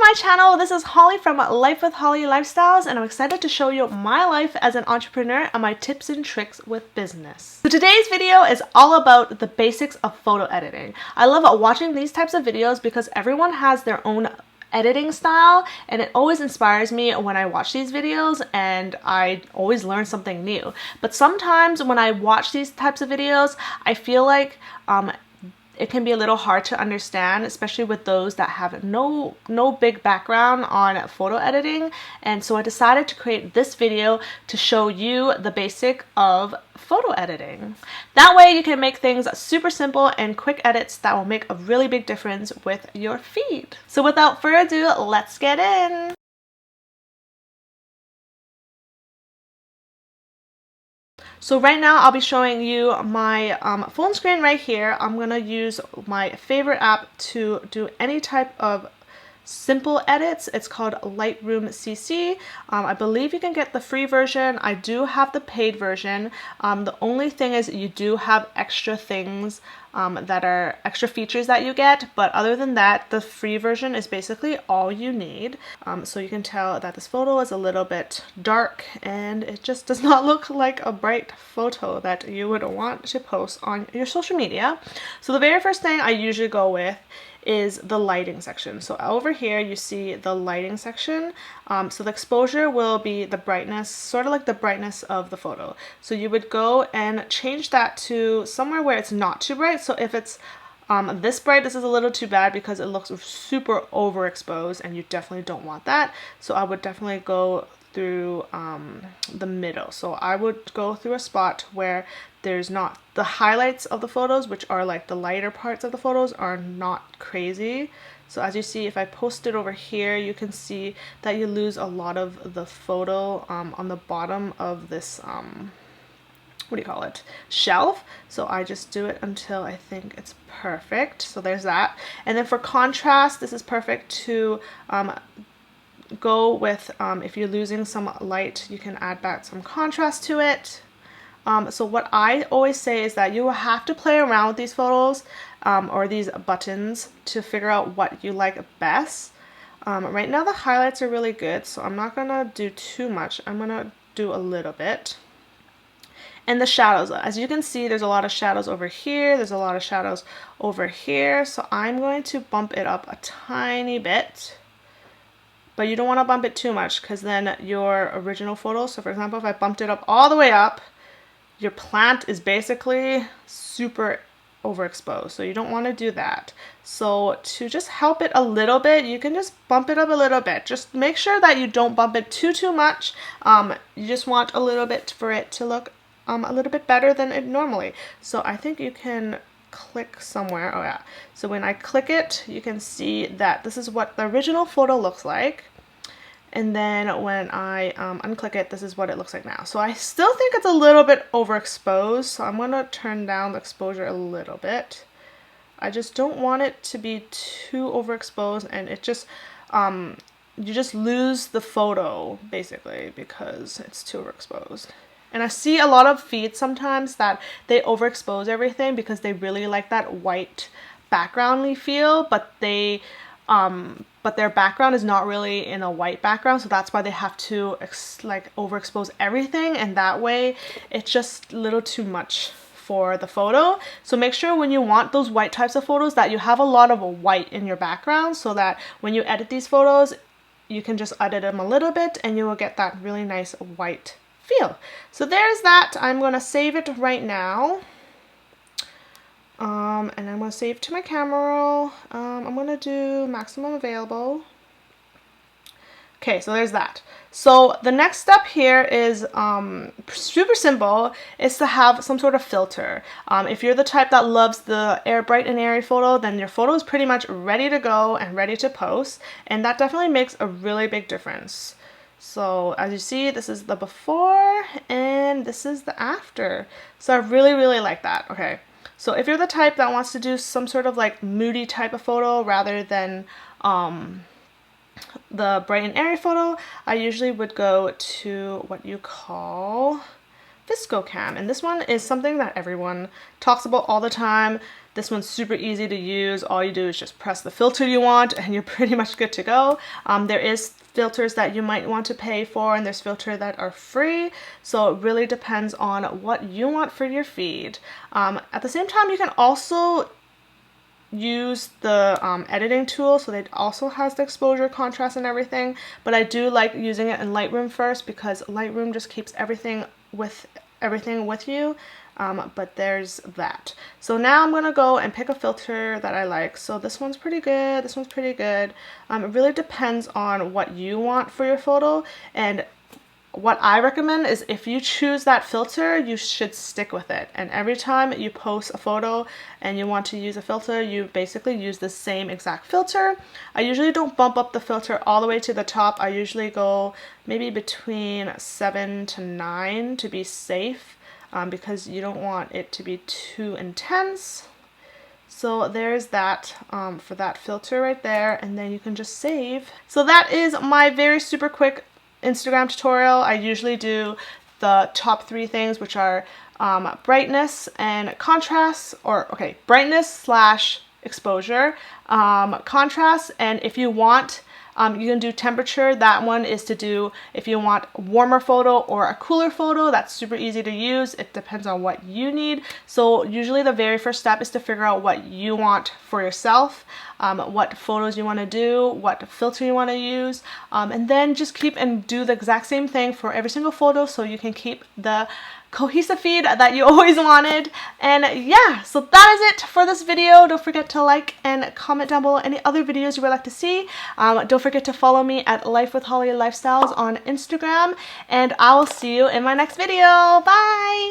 my channel. This is Holly from Life with Holly Lifestyles, and I'm excited to show you my life as an entrepreneur and my tips and tricks with business. So today's video is all about the basics of photo editing. I love watching these types of videos because everyone has their own editing style, and it always inspires me when I watch these videos, and I always learn something new. But sometimes when I watch these types of videos, I feel like it can be a little hard to understand, especially with those that have no big background on photo editing. And so I decided to create this video to show you the basic of photo editing. That way you can make things super simple and quick edits that will make a really big difference with your feed. So without further ado, let's get in. So right now I'll be showing you my phone screen right here. I'm going to use my favorite app to do any type of simple edits. It's called Lightroom CC. I believe you can get the free version. I do have the paid version. The only thing is you do have extra things that are extra features that you get, but other than that, the free version is basically all you need. So you can tell that this photo is a little bit dark and it just does not look like a bright photo that you would want to post on your social media. So the very first thing I usually go with is the lighting section. So over here you see the lighting section. So the exposure will be the brightness, sort of like the brightness of the photo. So you would go and change that to somewhere where it's not too bright. So if it's this bright, this is a little too bad because it looks super overexposed and you definitely don't want that. So I would definitely go through the middle. So I would go through a spot where there's not the highlights of the photos, which are like the lighter parts of the photos, are not crazy. So as you see, if I post it over here, you can see that you lose a lot of the photo on the bottom of this what do you call it, shelf. So I just do it until I think it's perfect. So there's that. And then for contrast, this is perfect to go with, if you're losing some light, you can add back some contrast to it. So what I always say is that you will have to play around with these photos or these buttons to figure out what you like best. Right now the highlights are really good, so I'm not gonna do too much. I'm gonna do a little bit. And the shadows, as you can see, there's a lot of shadows over here, there's a lot of shadows over here, so I'm going to bump it up a tiny bit. But you don't want to bump it too much because then your original photo, so for example, if I bumped it up all the way up, your plant is basically super overexposed. So you don't want to do that. So to just help it a little bit, you can just bump it up a little bit. Just make sure that you don't bump it too much. You just want a little bit for it to look a little bit better than it normally. So I think you can click somewhere. Oh yeah. So when I click it, you can see that this is what the original photo looks like. And then when I unclick it, this is what it looks like now. So I still think it's a little bit overexposed. So I'm going to turn down the exposure a little bit. I just don't want it to be too overexposed, and it just, you just lose the photo basically because it's too overexposed. And I see a lot of feeds sometimes that they overexpose everything because they really like that white backgroundy feel, but their background is not really in a white background, so that's why they have to like overexpose everything, and that way it's just a little too much for the photo. So make sure when you want those white types of photos that you have a lot of white in your background, so that when you edit these photos, you can just edit them a little bit and you will get that really nice white feel. So there's that. I'm going to save it right now. And I'm going to save to my camera roll. I'm going to do maximum available. Okay, so there's that. So the next step here is super simple. Is to have some sort of filter. If you're the type that loves the bright and airy photo, then your photo is pretty much ready to go and ready to post. And that definitely makes a really big difference. So as you see, this is the before and this is the after. So I really like that. Okay. So if you're the type that wants to do some sort of like moody type of photo rather than the bright and airy photo, I usually would go to what you call VSCO Cam, and this one is something that everyone talks about all the time. This one's super easy to use. All you do is just press the filter you want and you're pretty much good to go. There is filters that you might want to pay for, and there's filters that are free, so it really depends on what you want for your feed. At the same time, you can also use the editing tool, so it also has the exposure, contrast, and everything, but I do like using it in Lightroom first because Lightroom just keeps everything with you. But there's that. So now I'm gonna go and pick a filter that I like. So this one's pretty good, this one's pretty good. It really depends on what you want for your photo, and what I recommend is if you choose that filter, you should stick with it. And every time you post a photo and you want to use a filter, you basically use the same exact filter. I usually don't bump up the filter all the way to the top. I usually go maybe between 7 to 9 to be safe, because you don't want it to be too intense. So there's that for that filter right there, and then you can just save. So that is my very super quick Instagram tutorial. I usually do the top 3 things, which are brightness and contrast, or brightness slash exposure, contrast, and if you want, you can do temperature. That one is to do if you want a warmer photo or a cooler photo. That's super easy to use. It depends on what you need. So usually the very first step is to figure out what you want for yourself, what photos you want to do, what filter you want to use, and then just keep and do the exact same thing for every single photo so you can keep the cohesive feed that you always wanted. And yeah, so that is it for this video. Don't forget to like and comment down below any other videos you would like to see. Don't forget to follow me at Life with Holly Lifestyles on Instagram, and I will see you in my next video. Bye!